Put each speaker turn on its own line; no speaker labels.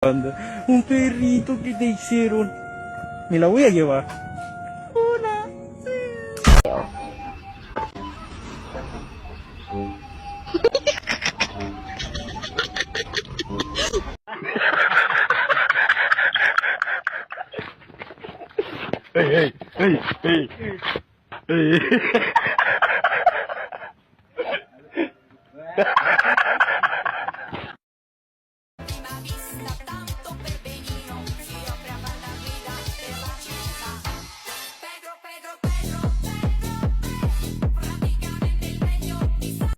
Un perrito que te hicieron. Me la voy a llevar. Hola.
Hey, hey, hey, hey, hey.